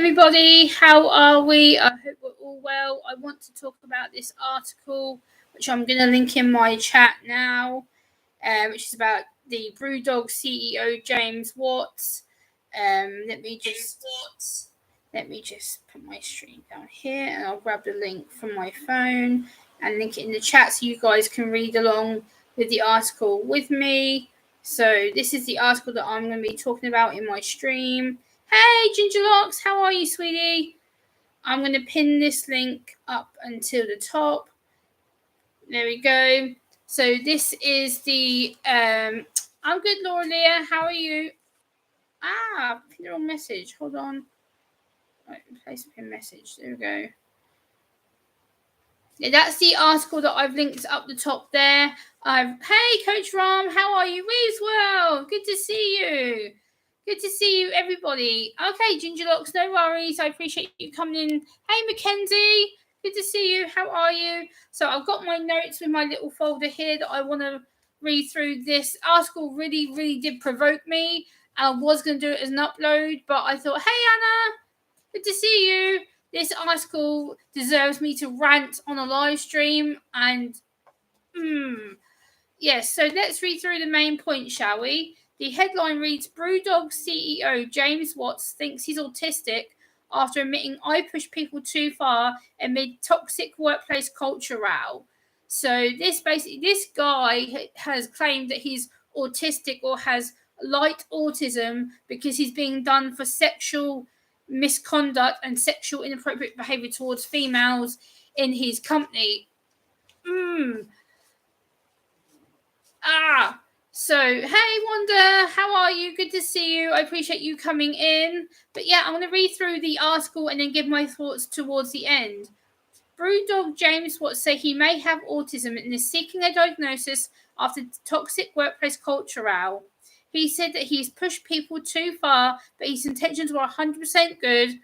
everybody. How are we? I hope we're all well. I want to talk about this article, which I'm going to link in my chat now, which is about the Brewdog CEO James Watts. Let me just put my screen down here, and I'll grab the link from my phone and link it in the chat so you guys can read along with the article with me. So this is the article that I'm going to be talking about in my stream. Hey, Gingerlocks, how are you, sweetie? I'm going to pin this link up until the top. There we go. So this is the, I'm good, Laura Leah. How are you? I pinned the wrong message. Hold on. Right, place a pin message. There we go. Yeah, that's the article that I've linked up the top there. Hey, Coach Ram, how are you? Reeves, well, good to see you. Good to see you, everybody. Okay, Gingerlocks, no worries. I appreciate you coming in. Hey, Mackenzie, good to see you. How are you? So I've got my notes with my little folder here that I want to read through. This article really, really did provoke me. I was going to do it as an upload, but I thought, hey, Anna, good to see you. This article deserves me to rant on a live stream. And, yes, so let's read through the main point, shall we? The headline reads, Brewdog CEO James Watts thinks he's autistic after admitting I push people too far amid toxic workplace culture row. So this guy has claimed that he's autistic or has light autism because he's being done for sexual misconduct and sexual inappropriate behavior towards females in his company. So, hey, Wanda, how are you? Good to see you. I appreciate you coming in. But yeah, I'm going to read through the article and then give my thoughts towards the end. Brewdog James Watts say he may have autism and is seeking a diagnosis after toxic workplace culture row. He said that he's pushed people too far, but his intentions were 100% good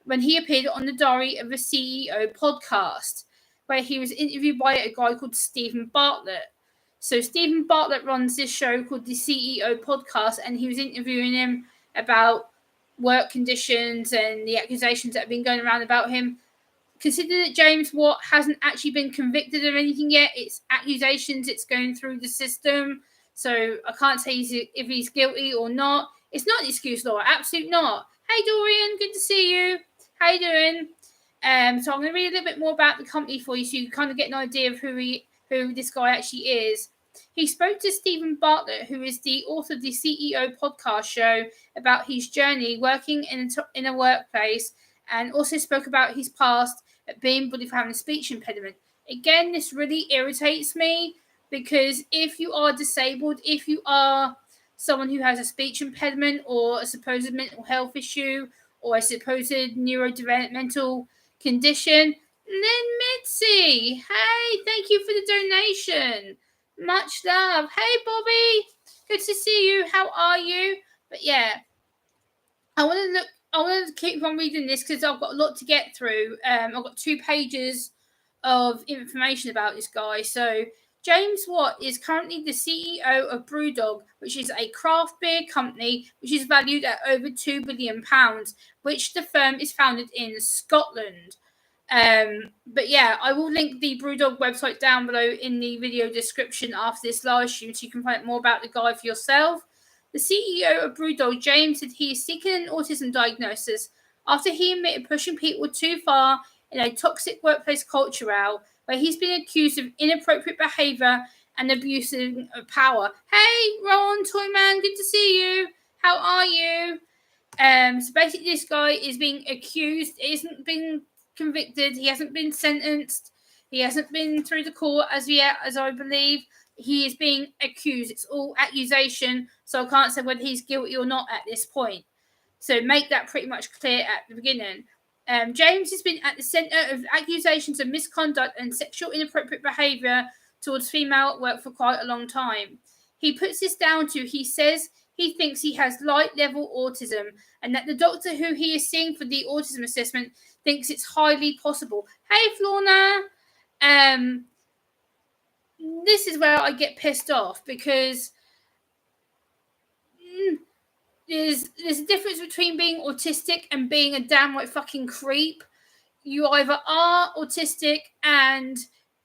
when he appeared on the Diary of a CEO podcast, where he was interviewed by a guy called Stephen Bartlett. So Stephen Bartlett runs this show called the CEO podcast, and he was interviewing him about work conditions and the accusations that have been going around about him. Consider that James Watt hasn't actually been convicted of anything yet. It's accusations. It's going through the system. So I can't say if he's guilty or not. It's not an excuse, Laura. Absolutely not. Hey, Dorian. Good to see you. How you doing? So I'm going to read a little bit more about the company for you so you kind of get an idea of who this guy actually is. He spoke to Stephen Bartlett, who is the author of the CEO podcast show, about his journey working in a workplace, and also spoke about his past at being bullied for having a speech impediment. Again, this really irritates me because if you are disabled, if you are someone who has a speech impediment or a supposed mental health issue or a supposed neurodevelopmental condition, then Mitzi, hey, thank you for the donation. Much love. Hey, Bobby. Good to see you. How are you? But yeah, I want to keep on reading this because I've got a lot to get through. I've got 2 pages of information about this guy. So James Watt is currently the CEO of Brewdog, which is a craft beer company which is valued at over £2 billion, which the firm is founded in Scotland. But yeah, I will link the Brewdog website down below in the video description after this live stream so you can find out more about the guy for yourself. The CEO of Brewdog, James, said he is seeking an autism diagnosis after he admitted pushing people too far in a toxic workplace culture row where he's been accused of inappropriate behavior and abuse of power. Hey, Ron, Toyman, good to see you. How are you? So basically this guy is being accused. He hasn't been convicted. He hasn't been sentenced. He hasn't been through the court as yet, as I believe. He is being accused. It's all accusation, so I can't say whether he's guilty or not at this point. So make that pretty much clear at the beginning. James has been at the centre of accusations of misconduct and sexual inappropriate behaviour towards female at work for quite a long time. He puts this down to, he says, he thinks he has light-level autism and that the doctor who he is seeing for the autism assessment thinks it's highly possible. Hey, Florna! This is where I get pissed off because there's a difference between being autistic and being a downright fucking creep. You either are autistic and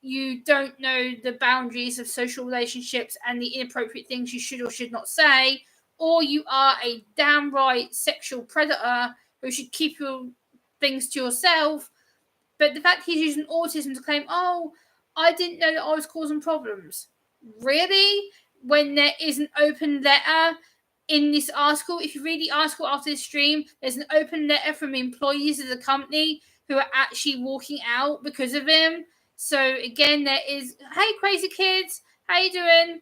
you don't know the boundaries of social relationships and the inappropriate things you should or should not say, or you are a downright sexual predator who should keep your things to yourself. But the fact he's using autism to claim, oh, I didn't know that I was causing problems. Really? When there is an open letter in this article, if you read the article after this stream, there's an open letter from employees of the company who are actually walking out because of him. So again, there is, hey, crazy kids, how you doing?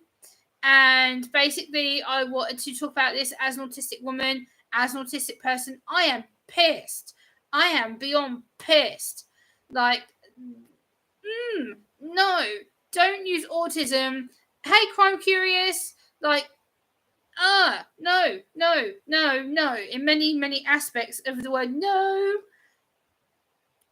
And basically, I wanted to talk about this as an autistic woman, as an autistic person. I am pissed. I am beyond pissed. Like, no, don't use autism. Hey, crime curious, like, no. In many, many aspects of the word no.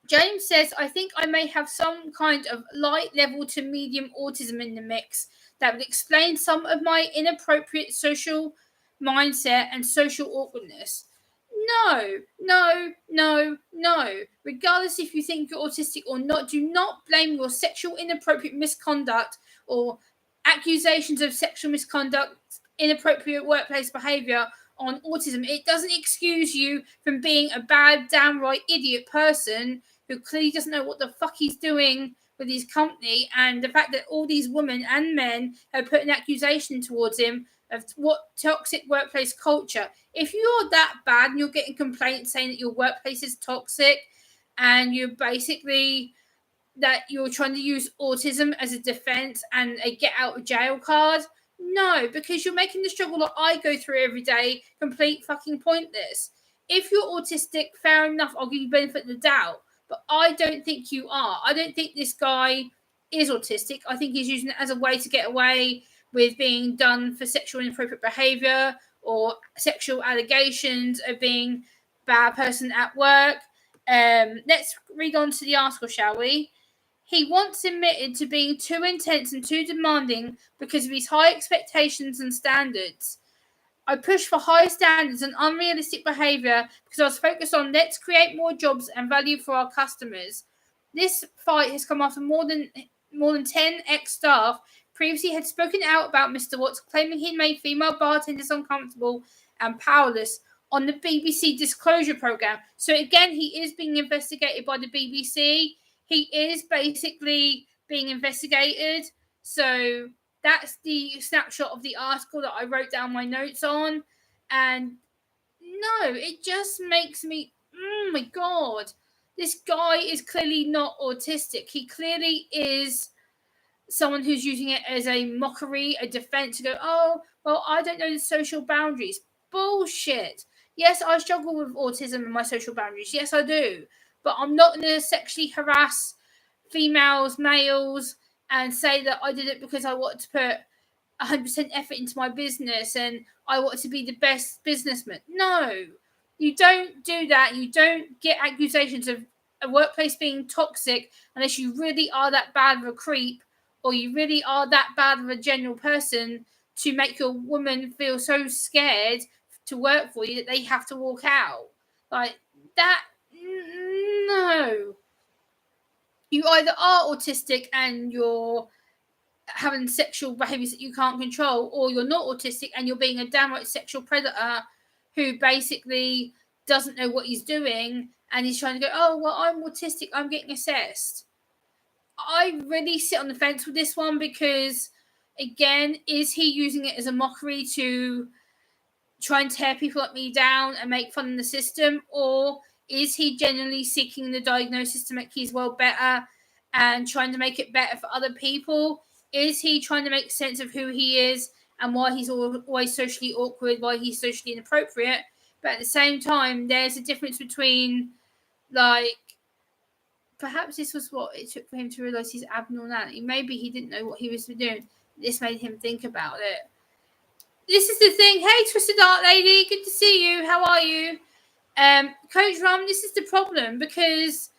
James says, I think I may have some kind of light level to medium autism in the mix that would explain some of my inappropriate social mindset and social awkwardness. No. Regardless if you think you're autistic or not, do not blame your sexual inappropriate misconduct or accusations of sexual misconduct, inappropriate workplace behavior on autism. It doesn't excuse you from being a bad, downright idiot person who clearly doesn't know what the fuck he's doing with his company, and the fact that all these women and men have put an accusation towards him of what toxic workplace culture. If you're that bad and you're getting complaints saying that your workplace is toxic and you're basically that you're trying to use autism as a defense and a get out of jail card, no, because you're making the struggle that I go through every day complete fucking pointless. If you're autistic, fair enough, I'll give you benefit of the doubt. But I don't think you are. I don't think this guy is autistic. I think he's using it as a way to get away with being done for sexual inappropriate behavior or sexual allegations of being a bad person at work. Let's read on to the article, shall we? He once admitted to being too intense and too demanding because of his high expectations and standards. I pushed for high standards and unrealistic behaviour because I was focused on let's create more jobs and value for our customers. This fight has come after more than 10 ex-staff previously had spoken out about Mr. Watts, claiming he made female bartenders uncomfortable and powerless on the BBC disclosure programme. So again, he is being investigated by the BBC. He is basically being investigated. So that's the snapshot of the article that I wrote down my notes on. And no, it just makes me, oh my God, this guy is clearly not autistic. He clearly is someone who's using it as a mockery, a defense to go, oh, well, I don't know the social boundaries. Bullshit. Yes, I struggle with autism and my social boundaries. Yes, I do. But I'm not going to sexually harass females, males, and say that I did it because I wanted to put 100% effort into my business and I wanted to be the best businessman. No, you don't do that. You don't get accusations of a workplace being toxic unless you really are that bad of a creep or you really are that bad of a general person to make your woman feel so scared to work for you that they have to walk out. Like that, no. You either are autistic and you're having sexual behaviors that you can't control, or you're not autistic and you're being a downright sexual predator who basically doesn't know what he's doing and he's trying to go, oh, well, I'm autistic, I'm getting assessed. I really sit on the fence with this one because, again, is he using it as a mockery to try and tear people like me down and make fun of the system, or is he genuinely seeking the diagnosis to make his world better and trying to make it better for other people? Is he trying to make sense of who he is and why he's always socially awkward, why he's socially inappropriate? But at the same time, there's a difference between, like, perhaps this was what it took for him to realise his abnormality. Maybe he didn't know what he was doing. This made him think about it. This is the thing. Hey, Twisted Art Lady, good to see you. How are you? Coach Ram, this is the problem, because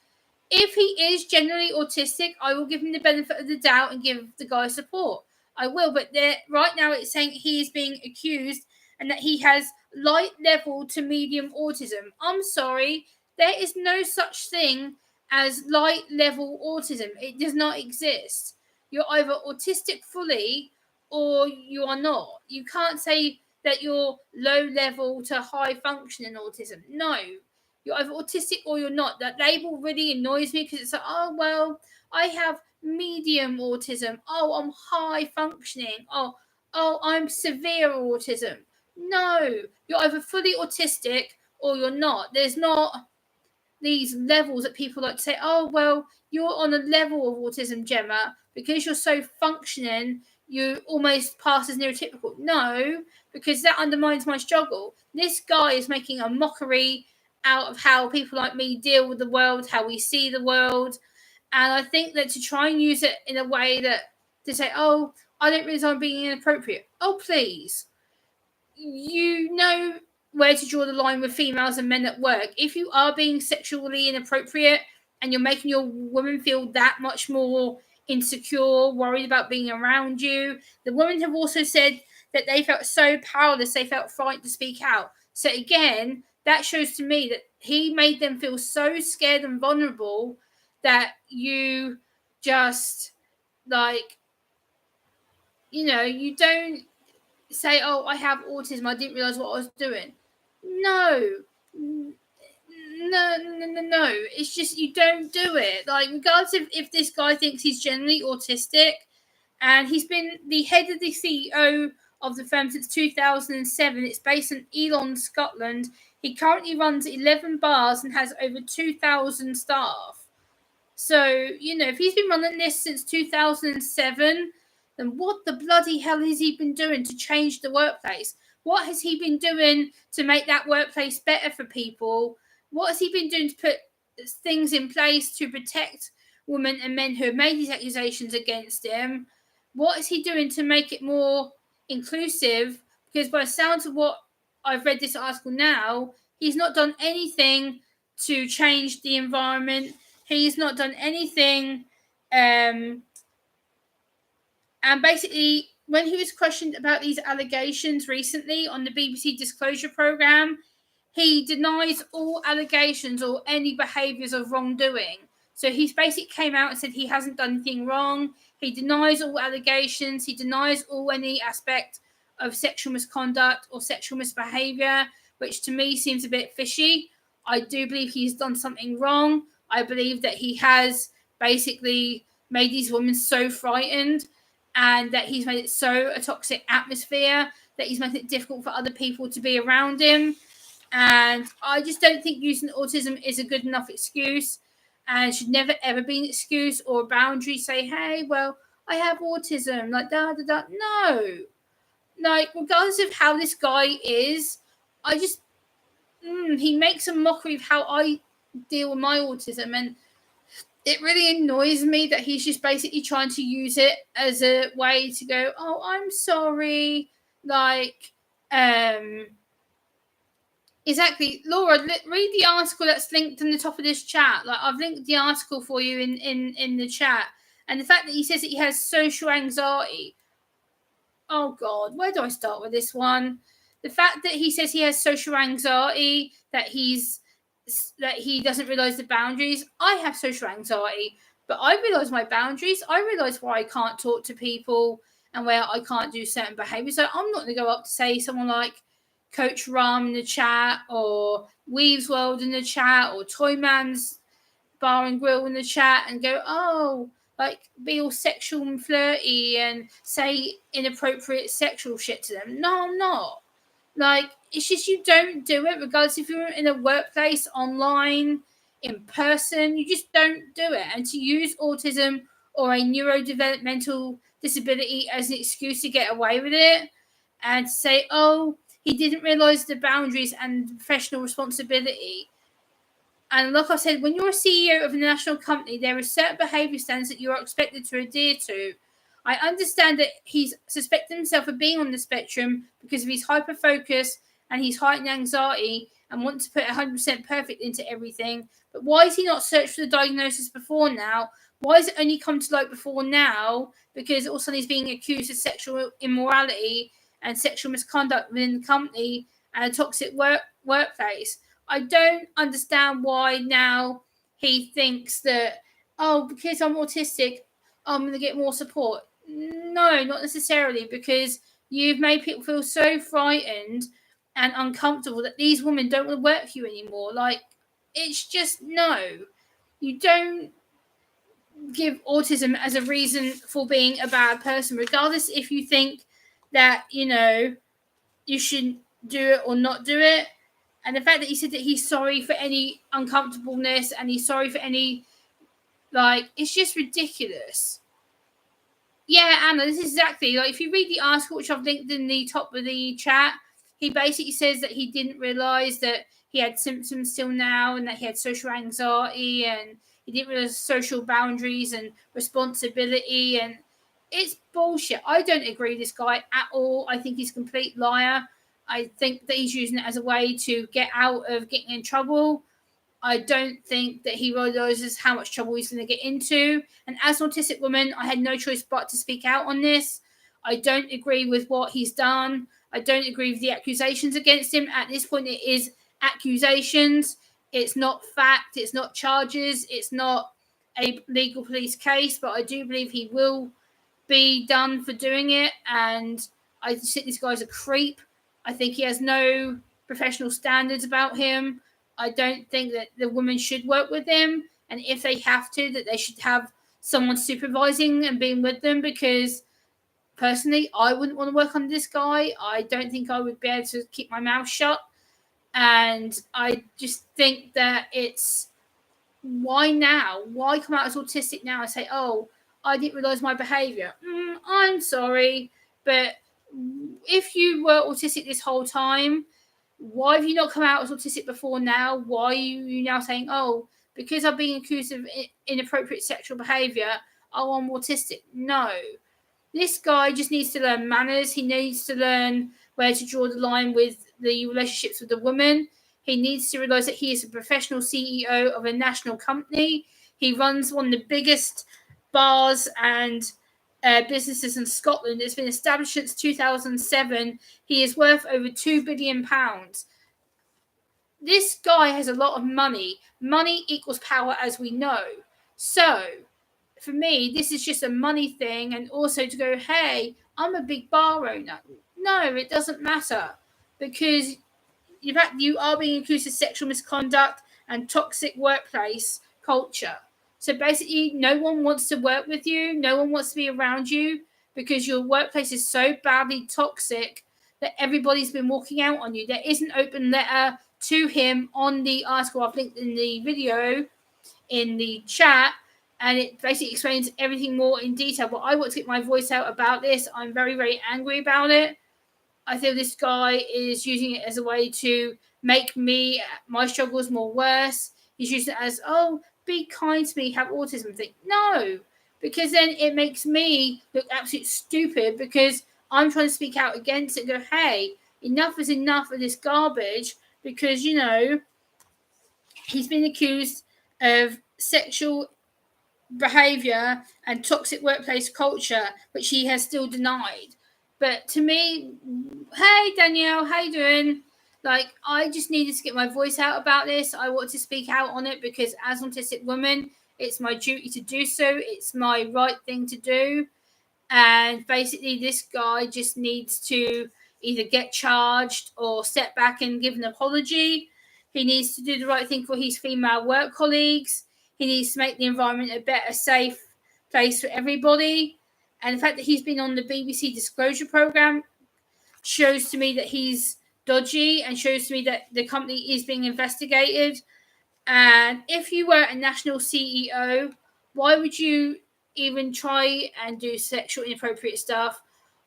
if he is generally autistic, I will give him the benefit of the doubt and give the guy support. I will, but right now it's saying he is being accused and that he has light level to medium autism. I'm sorry, there is no such thing as light level autism. It does not exist. You're either autistic fully or you are not. You can't say that you're low level to high functioning autism. No, you're either autistic or you're not. That label really annoys me because it's like, oh, well, I have medium autism. Oh, I'm high functioning. Oh, I'm severe autism. No, you're either fully autistic or you're not. There's not these levels that people like to say, oh, well, you're on a level of autism, Gemma, because you're so functioning, you almost pass as neurotypical. No, because that undermines my struggle. This guy is making a mockery out of how people like me deal with the world, how we see the world. And I think that to try and use it in a way that to say, oh, I don't realize I'm being inappropriate. Oh, please. You know where to draw the line with females and men at work. If you are being sexually inappropriate and you're making your woman feel that much more insecure, worried about being around you, the women have also said that they felt so powerless, they felt frightened to speak out. So again, that shows to me that he made them feel so scared and vulnerable that you just, like, you don't say, oh, I have autism, I didn't realize what I was doing. No. It's just you don't do it. Like, regardless if this guy thinks he's generally autistic, and he's been the head of the CEO of the firm since 2007. It's based in Elon, Scotland. He currently runs 11 bars and has over 2,000 staff. So, if he's been running this since 2007, then what the bloody hell has he been doing to change the workplace? What has he been doing to make that workplace better for people? What has he been doing to put things in place to protect women and men who have made these accusations against him? What is he doing to make it more inclusive? Because by the sounds of what I've read this article now, he's not done anything to change the environment. He's not done anything. And basically, when he was questioned about these allegations recently on the BBC Disclosure Programme, he denies all allegations or any behaviours of wrongdoing. So he's basically came out and said he hasn't done anything wrong. He denies all allegations. He denies all any aspect of sexual misconduct or sexual misbehaviour, which to me seems a bit fishy. I do believe he's done something wrong. I believe that he has basically made these women so frightened, and that he's made it so a toxic atmosphere that he's making it difficult for other people to be around him. And I just don't think using autism is a good enough excuse, and should never ever be an excuse or a boundary. Say, hey, well, I have autism, like No, like, regardless of how this guy is, I just he makes a mockery of how I deal with my autism, and it really annoys me that he's just basically trying to use it as a way to go, oh, I'm sorry. Like, exactly. Laura, read the article that's linked in the top of this chat. Like, I've linked the article for you in the chat. And the fact that he says that he has social anxiety. Oh, God, where do I start with this one? The fact that he says he has social anxiety, that he doesn't realise the boundaries. I have social anxiety, but I realise my boundaries. I realise where I can't talk to people and where I can't do certain behaviours. So I'm not going to go up to, say, someone like Coach Ram in the chat, or Weaves World in the chat, or Toyman's Bar and Grill in the chat and go, oh, like, be all sexual and flirty and say inappropriate sexual shit to them. No, I'm not. Like, it's just you don't do it, regardless if you're in a workplace, online, in person. You just don't do it. And to use autism or a neurodevelopmental disability as an excuse to get away with it, and to say, oh, he didn't realise the boundaries and professional responsibility. And like I said, when you're a CEO of a national company, there are certain behaviour standards that you are expected to adhere to. I understand that he's suspected himself of being on the spectrum because of his hyper-focus and his heightened anxiety and wants to put 100% perfect into everything. But why has he not searched for the diagnosis before now? Why has it only come to light before now? Because all of a sudden he's being accused of sexual immorality and sexual misconduct within the company and a toxic workplace. I don't understand why now he thinks that, oh, because I'm autistic, I'm going to get more support. No, not necessarily, because you've made people feel so frightened and uncomfortable that these women don't want to work for you anymore. Like, it's just no. You don't give autism as a reason for being a bad person, regardless if you think that, you should do it or not do it. And the fact that he said that he's sorry for any uncomfortableness and he's sorry for any, it's just ridiculous. Yeah, Anna, this is exactly, if you read the article, which I've linked in the top of the chat, he basically says that he didn't realise that he had symptoms till now and that he had social anxiety and he didn't realise social boundaries and responsibility, and it's bullshit. I don't agree with this guy at all. I think he's a complete liar. I think that he's using it as a way to get out of getting in trouble. I don't think that he realises how much trouble he's going to get into. And as an autistic woman, I had no choice but to speak out on this. I don't agree with what he's done. I don't agree with the accusations against him. At this point, it is accusations. It's not fact. It's not charges. It's not a legal police case. But I do believe he will be done for doing it. And I just think this guy's a creep. I think he has no professional standards about him. I don't think that the women should work with him. And if they have to, that they should have someone supervising and being with them, because personally, I wouldn't want to work under this guy. I don't think I would be able to keep my mouth shut. And I just think that it's, why now? Why come out as autistic now and say, oh, I didn't realise my behaviour? I'm sorry, but if you were autistic this whole time, why have you not come out as autistic before now? Why are you now saying, oh, because I'm being accused of inappropriate sexual behaviour, oh, I'm autistic? No. This guy just needs to learn manners. He needs to learn where to draw the line with the relationships with the woman. He needs to realise that he is a professional CEO of a national company. He runs one of the biggest bars and businesses in Scotland. It's been established since 2007. He is worth over £2 billion. This guy has a lot of money. Money equals power, as we know. So, for me, this is just a money thing, and also to go, hey, I'm a big bar owner. No, it doesn't matter, because in fact, you are being accused of sexual misconduct and toxic workplace culture. So basically, no one wants to work with you. No one wants to be around you because your workplace is so badly toxic that everybody's been walking out on you. There is an open letter to him on the article I've linked in the video in the chat, and it basically explains everything more in detail. But I want to get my voice out about this. I'm very, very angry about it. I feel this guy is using it as a way to make my struggles more worse. He's using it as, oh, be kind to me, have autism. Think, no, because then it makes me look absolutely stupid because I'm trying to speak out against it and go, hey, enough is enough of this garbage, because, he's been accused of sexual behaviour and toxic workplace culture, which he has still denied. But to me, hey Danielle, how you doing? I just needed to get my voice out about this. I want to speak out on it because as an autistic woman, it's my duty to do so. It's my right thing to do. And basically, this guy just needs to either get charged or step back and give an apology. He needs to do the right thing for his female work colleagues. He needs to make the environment a better, safe place for everybody. And the fact that he's been on the BBC Disclosure Programme shows to me that he's dodgy and shows to me that the company is being investigated. And if you were a national CEO, why would you even try and do sexual inappropriate stuff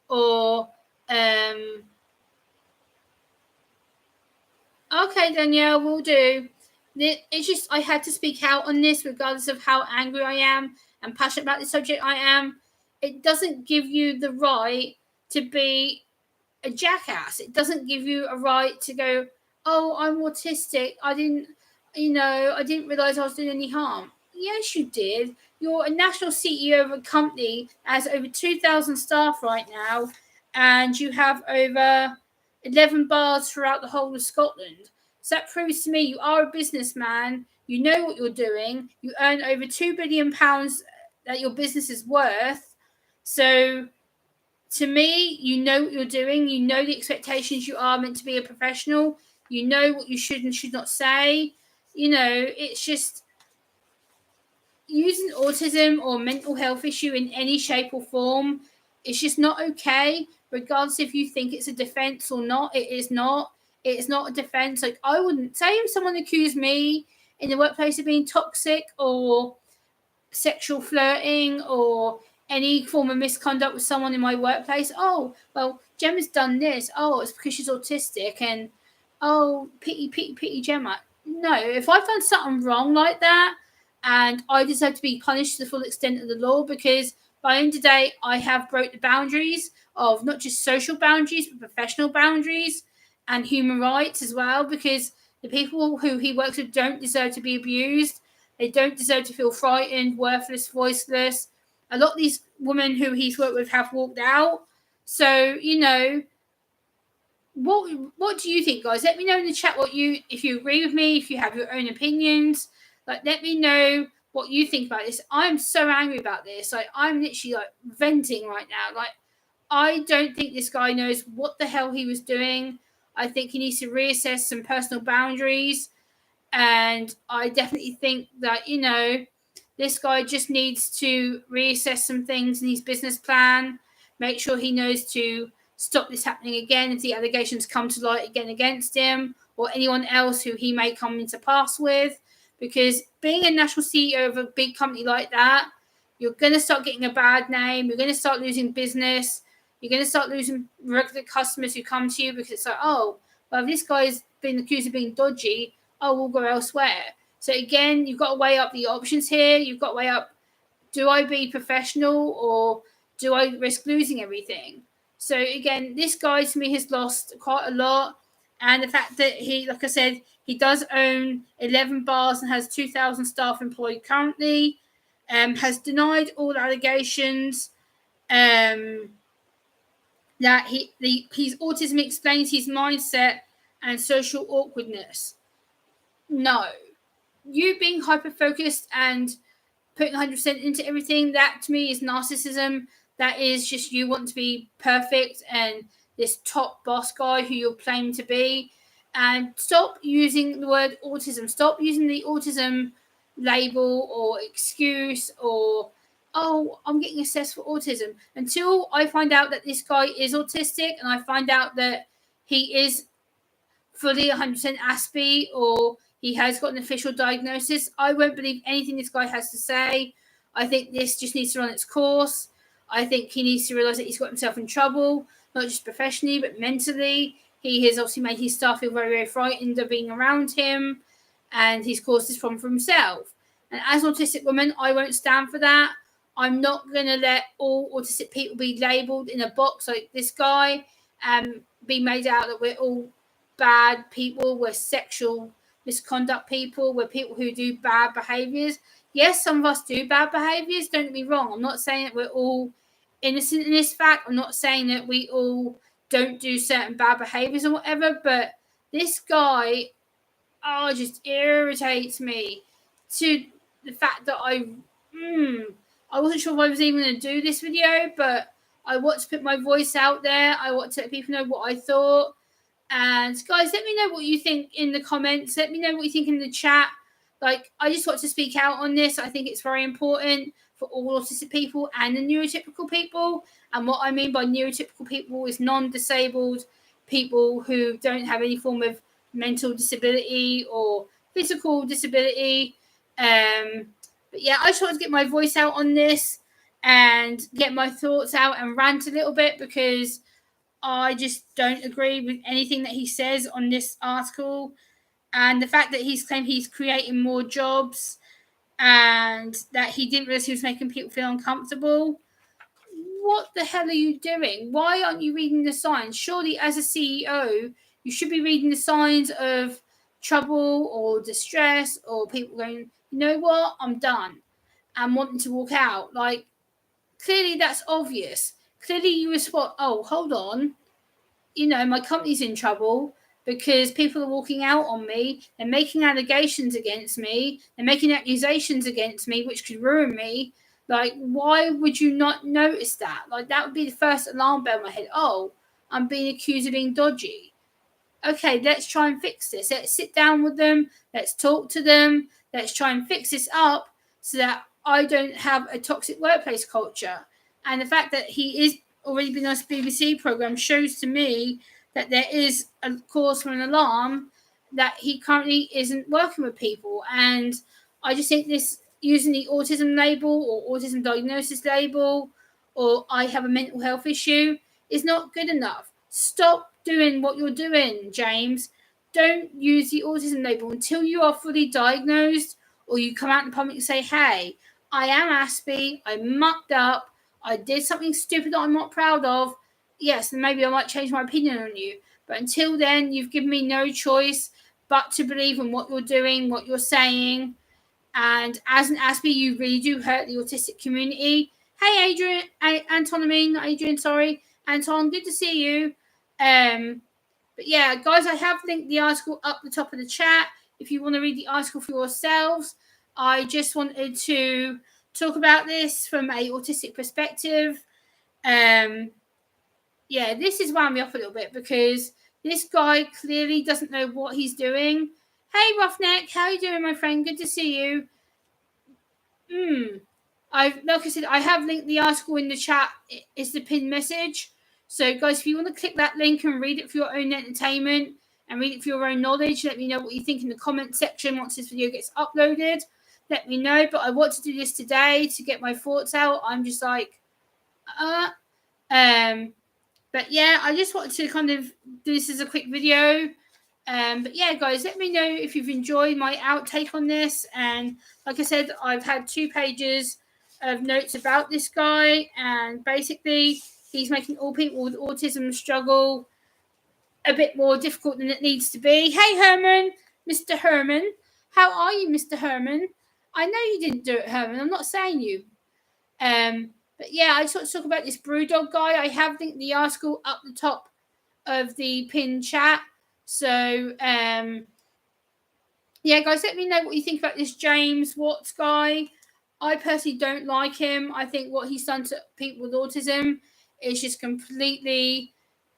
or okay, Danielle, we'll do. It's just I had to speak out on this regardless of how angry I am and passionate about the subject I am. It doesn't give you the right to be a jackass. It doesn't give you a right to go, oh, I'm autistic. I didn't realise I was doing any harm. Yes, you did. You're a national CEO of a company that has over 2,000 staff right now, and you have over 11 bars throughout the whole of Scotland. So that proves to me you are a businessman, you know what you're doing, you earn over £2 billion that your business is worth. So to me, you know what you're doing, you know the expectations, you are meant to be a professional, you know what you should and should not say. It's just using autism or mental health issue in any shape or form. It's just not okay, regardless if you think it's a defense or not. It is not. It's not a defense. Like, I wouldn't say if someone accused me in the workplace of being toxic or sexual flirting or any form of misconduct with someone in my workplace. Oh, well, Gemma's done this. Oh, it's because she's autistic, and oh, pity Gemma. No, if I've done something wrong like that and I deserve to be punished to the full extent of the law, because by the end of the day, I have broke the boundaries of not just social boundaries, but professional boundaries and human rights as well, because the people who he works with don't deserve to be abused. They don't deserve to feel frightened, worthless, voiceless. A lot of these women who he's worked with have walked out. So, what do you think, guys? Let me know in the chat if you agree with me, if you have your own opinions. Like, let me know what you think about this. I'm so angry about this. Like, I'm literally venting right now. Like, I don't think this guy knows what the hell he was doing. I think he needs to reassess some personal boundaries. And I definitely think that, this guy just needs to reassess some things in his business plan, make sure he knows to stop this happening again if the allegations come to light again against him or anyone else who he may come into pass with. Because being a national CEO of a big company like that, you're going to start getting a bad name. You're going to start losing business. You're going to start losing regular customers who come to you because it's like, oh, well, if this guy's been accused of being dodgy, oh, we'll go elsewhere. So again, you've got to weigh up the options here. You've got to weigh up, do I be professional or do I risk losing everything? So again, this guy to me has lost quite a lot. And the fact that he, like I said, he does own 11 bars and has 2,000 staff employed currently, has denied all allegations, that his autism explains his mindset and social awkwardness. No. You being hyper-focused and putting 100% into everything, that to me is narcissism. That is just you want to be perfect and this top boss guy who you're claiming to be. And stop using the word autism. Stop using the autism label or excuse or, oh, I'm getting assessed for autism. Until I find out that this guy is autistic and I find out that he is fully 100% Aspie or he has got an official diagnosis, I won't believe anything this guy has to say. I think this just needs to run its course. I think he needs to realise that he's got himself in trouble, not just professionally, but mentally. He has obviously made his staff feel very, very frightened of being around him, and he's caused this problem for himself. And as an autistic woman, I won't stand for that. I'm not going to let all autistic people be labelled in a box like this guy and be made out that we're all bad people, we're sexual misconduct people, we're people who do bad behaviours. Yes, some of us do bad behaviours, don't get me wrong. I'm not saying that we're all innocent in this fact. I'm not saying that we all don't do certain bad behaviours or whatever, but this guy, just irritates me to the fact that I wasn't sure if I was even going to do this video, but I want to put my voice out there. I want to let people know what I thought. And guys, let me know what you think in the comments. Let me know what you think in the chat. Like, I just want to speak out on this. I think it's very important for all autistic people and the neurotypical people. And what I mean by neurotypical people is non-disabled people who don't have any form of mental disability or physical disability. But yeah, I just want to get my voice out on this and get my thoughts out and rant a little bit, because I just don't agree with anything that he says on this article. And the fact that he's claimed he's creating more jobs and that he didn't realize he was making people feel uncomfortable. What the hell are you doing? Why aren't you reading the signs? Surely, as a CEO, you should be reading the signs of trouble or distress or people going, you know what, I'm done, and wanting to walk out. Like, clearly that's obvious. clearly you spot, oh, hold on, my company's in trouble because people are walking out on me. They're making allegations against me. They're making accusations against me, which could ruin me. Like, why would you not notice that? Like, that would be the first alarm bell in my head. Oh, I'm being accused of being dodgy. Okay, let's try and fix this. Let's sit down with them. Let's talk to them. Let's try and fix this up so that I don't have a toxic workplace culture. And the fact that he is already been on this BBC program shows to me that there is a cause for an alarm, that he currently isn't working with people. And I just think this, using the autism label or autism diagnosis label, or I have a mental health issue, is not good enough. Stop doing what you're doing, James. Don't use the autism label until you are fully diagnosed, or you come out in public and say, hey, I am Aspie, I mucked up, I did something stupid that I'm not proud of. Yes, then maybe I might change my opinion on you. But until then, you've given me no choice but to believe in what you're doing, what you're saying. And as an Aspie, you really do hurt the autistic community. Hey, Adrian, Anton, good to see you. But yeah, guys, I have linked the article up the top of the chat if you want to read the article for yourselves. I just wanted to talk about this from a autistic perspective. Yeah, this is wound me up a little bit because this guy clearly doesn't know what he's doing. Hey, Roughneck, how you doing, my friend? Good to see you. Like I said, I have linked the article in the chat. It's the pinned message. So, guys, if you want to click that link and read it for your own entertainment and read it for your own knowledge, let me know what you think in the comment section once this video gets uploaded. Let me know. But I want to do this today to get my thoughts out. I'm just like, but yeah, I just wanted to kind of do this as a quick video. But yeah, guys, let me know if you've enjoyed my outtake on this. And like I said, I've had 2 pages of notes about this guy, and basically he's making all people with autism struggle a bit more difficult than it needs to be. Hey, Herman, Mr. Herman, how are you, Mr. Herman? I know you didn't do it, Herman. I'm not saying you. But yeah, I just want to talk about this Brewdog guy. I have linked the article up the top of the pinned chat. So, yeah, guys, let me know what you think about this James Watts guy. I personally don't like him. I think what he's done to people with autism is just completely...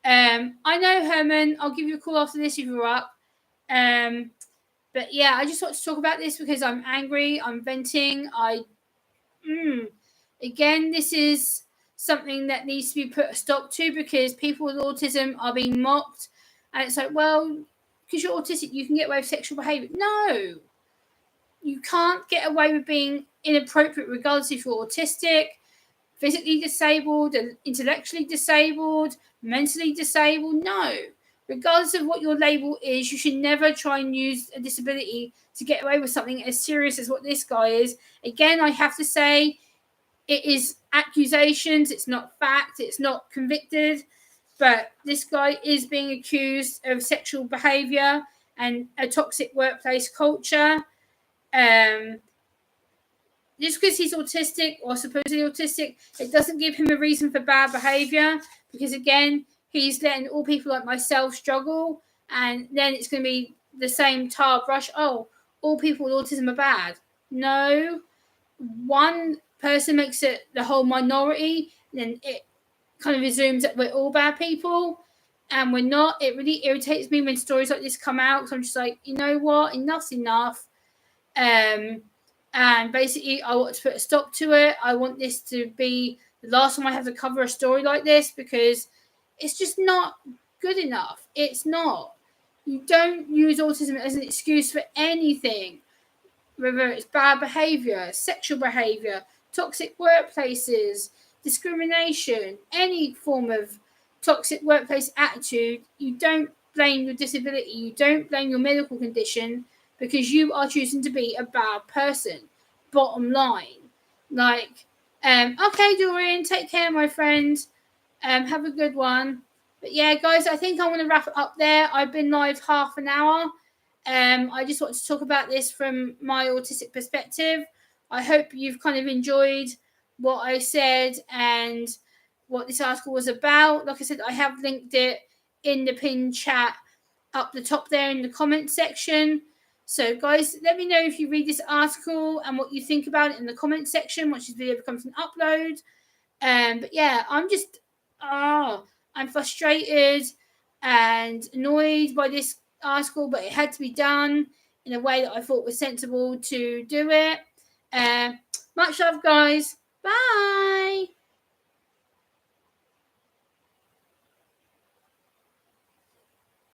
I know, Herman, I'll give you a call after this if you're up. But yeah, I just want to talk about this because I'm angry. I'm venting. Again, this is something that needs to be put a stop to because people with autism are being mocked. And it's like, well, because you're autistic, you can get away with sexual behaviour. No, you can't get away with being inappropriate regardless if you're autistic, physically disabled, intellectually disabled, mentally disabled. No. Regardless of what your label is, you should never try and use a disability to get away with something as serious as what this guy is. Again, I have to say, it is accusations, it's not fact, it's not convicted, but this guy is being accused of sexual behaviour and a toxic workplace culture. Just because he's autistic or supposedly autistic, it doesn't give him a reason for bad behaviour, because again, he's letting all people like myself struggle, and then it's going to be the same tar brush. Oh, all people with autism are bad. No. One person makes it the whole minority, and then it kind of assumes that we're all bad people, and we're not. It really irritates me when stories like this come out, because I'm just like, you know what, enough's enough. And basically I want to put a stop to it. I want this to be the last time I have to cover a story like this, because it's just not good enough. It's not. You don't use autism as an excuse for anything, whether it's bad behaviour, sexual behaviour, toxic workplaces, discrimination, any form of toxic workplace attitude. You don't blame your disability, you don't blame your medical condition, because you are choosing to be a bad person. Bottom line. Like, okay, Dorian, take care, my friend. Have a good one. But yeah, guys, I think I want to wrap it up there. I've been live half an hour. I just want to talk about this from my autistic perspective. I hope you've kind of enjoyed what I said and what this article was about. Like I said, I have linked it in the pinned chat up the top there in the comment section. So guys, let me know if you read this article and what you think about it in the comment section once this video becomes an upload. But yeah, I'm frustrated and annoyed by this article, but it had to be done in a way that I thought was sensible to do it. Much love, guys. Bye.